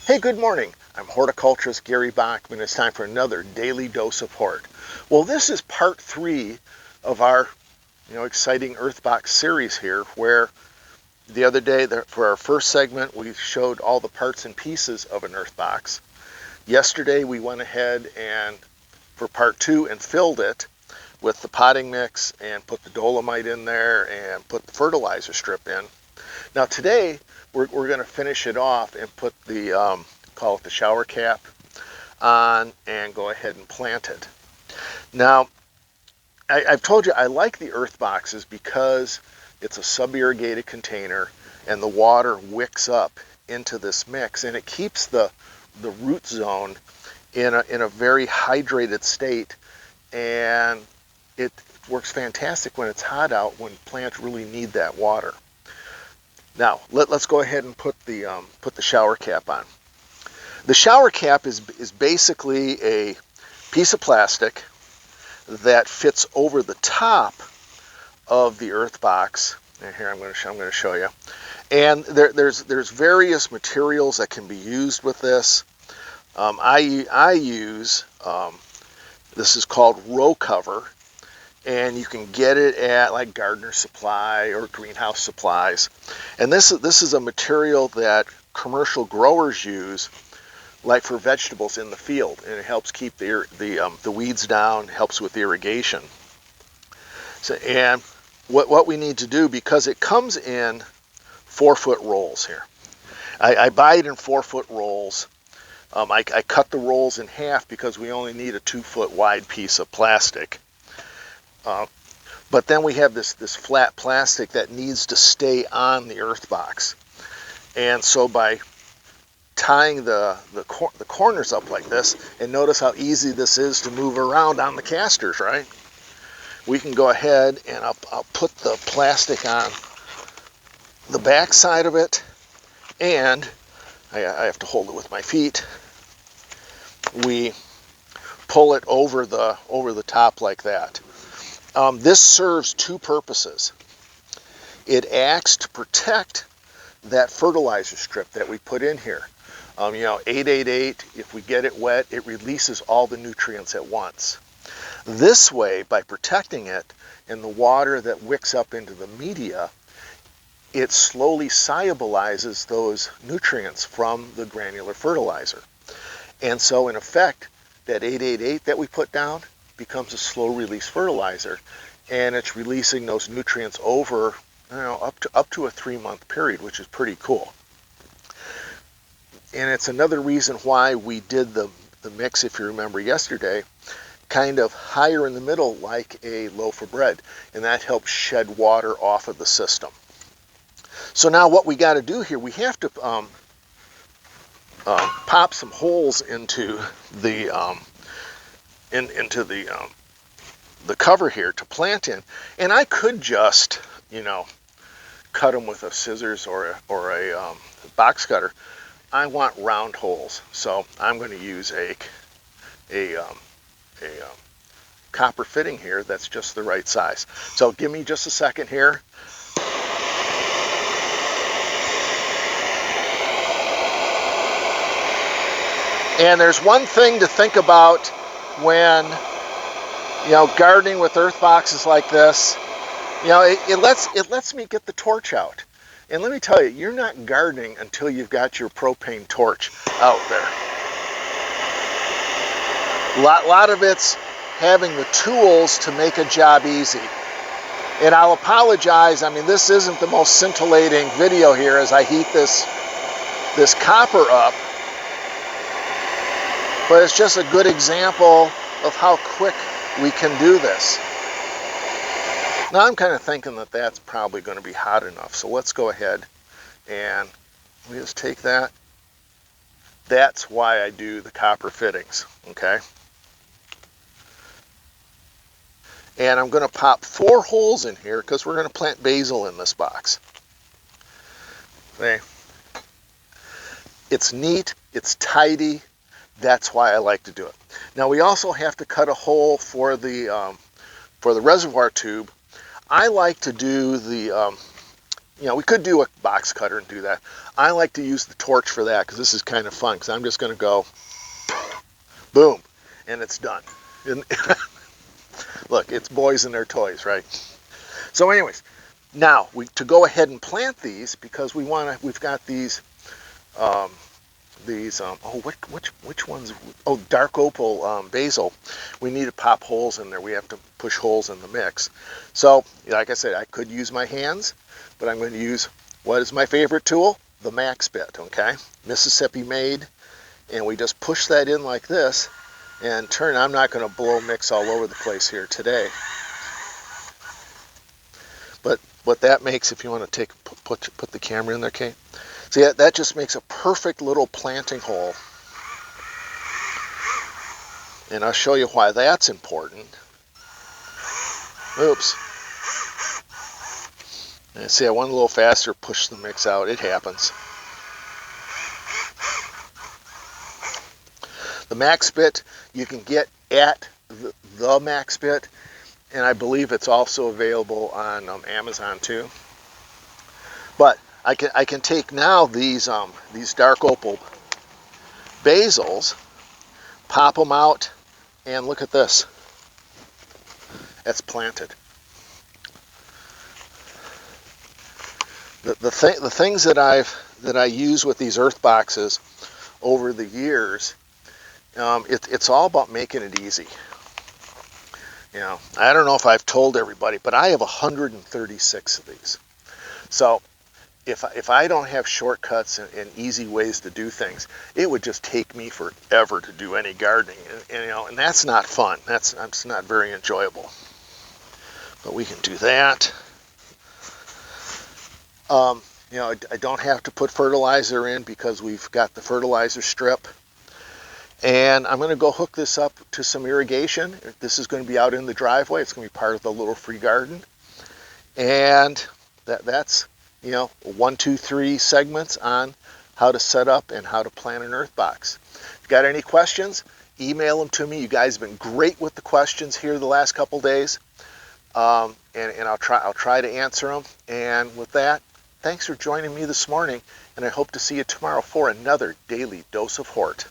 Hey, good morning. I'm horticulturist Gary Bachman. It's time for another daily dose of Hort. Well, this is part 3 of our, exciting EarthBox series here, where the other day, for our first segment, we showed all the parts and pieces of an EarthBox. Yesterday, we went ahead and, for part 2, and filled it with the potting mix and put the dolomite in there and put the fertilizer strip in. Now today, we're going to finish it off and put the, call it the shower cap on and go ahead and plant it. Now, I've told you I like the earth boxes because it's a sub-irrigated container and the water wicks up into this mix and it keeps the root zone in a very hydrated state, and it works fantastic when it's hot out, when plants really need that water. Now, let's go ahead and put the shower cap on. The shower cap is basically a piece of plastic that fits over the top of the earth box. And here I'm going to show you. And there's various materials that can be used with this. I use this is called row cover, and you can get it at like Gardener Supply or Greenhouse Supplies. And this is a material that commercial growers use, like for vegetables in the field, and it helps keep the weeds down, helps with irrigation. So, and what we need to do, because it comes in 4-foot rolls here. I buy it in 4-foot rolls. I cut the rolls in half because we only need a 2-foot wide piece of plastic. But then we have this flat plastic that needs to stay on the earth box. And so by tying the corners up like this, and notice how easy this is to move around on the casters, right? We can go ahead and I'll put the plastic on the back side of it, and I have to hold it with my feet. We pull it over the top like that. This serves 2 purposes. It acts to protect that fertilizer strip that we put in here. 888, if we get it wet, it releases all the nutrients at once. This way, by protecting it and the water that wicks up into the media, it slowly solubilizes those nutrients from the granular fertilizer. And so in effect, that 888 that we put down becomes a slow release fertilizer, and it's releasing those nutrients over up to a 3-month period, which is pretty cool. And it's another reason why we did the mix, if you remember yesterday, kind of higher in the middle like a loaf of bread, and that helps shed water off of the system. So now what we got to do here, we have to pop some holes into the cover here to plant in, and I could just cut them with a scissors or a box cutter. I want round holes, so I'm going to use a copper fitting here that's just the right size. So give me just a second here. And there's one thing to think about when gardening with earth boxes like this. It lets me get the torch out. And let me tell you, you're not gardening until you've got your propane torch out there. A lot of it's having the tools to make a job easy. And I'll apologize, this isn't the most scintillating video here as I heat this copper up, but it's just a good example of how quick we can do this. Now I'm kind of thinking that that's probably going to be hot enough, so let's go ahead and we just take that. That's why I do the copper fittings, okay? And I'm going to pop 4 holes in here because we're going to plant basil in this box. Okay. It's neat, it's tidy, that's why I like to do it. Now we also have to cut a hole for the reservoir tube. I like to do the we could do a box cutter and do that. I like to use the torch for that because this is kind of fun, because I'm just going to go boom, and it's done. And look, it's boys and their toys, right? So anyways, now to go ahead and plant these, because we've got um, which ones? Oh, dark opal basil. We need to pop holes in there. We have to push holes in the mix. So, like I said, I could use my hands, but I'm going to use what is my favorite tool? The Max bit, okay? Mississippi made, and we just push that in like this and turn. I'm not going to blow mix all over the place here today. But what that makes, if you want to put the camera in there, Kate, see, that just makes a perfect little planting hole. And I'll show you why that's important. Oops. And see, I went a little faster, push the mix out. It happens. The Max bit you can get at the Max bit, and I believe it's also available on Amazon too. But I can take now these dark opal basils, pop them out, and look at this. That's planted. The things that I use with these earth boxes over the years, it's all about making it easy. I don't know if I've told everybody, but I have 136 of these. So if I don't have shortcuts and easy ways to do things, it would just take me forever to do any gardening, and that's not fun. That's not very enjoyable. But we can do that. I don't have to put fertilizer in because we've got the fertilizer strip. And I'm going to go hook this up to some irrigation. This is going to be out in the driveway. It's going to be part of the little free garden. And that's 1, 2, 3 segments on how to set up and how to plant an earth box. If you got any questions, email them to me. You guys have been great with the questions here the last couple days. And I'll try to answer them. And with that, thanks for joining me this morning, and I hope to see you tomorrow for another Daily Dose of Hort.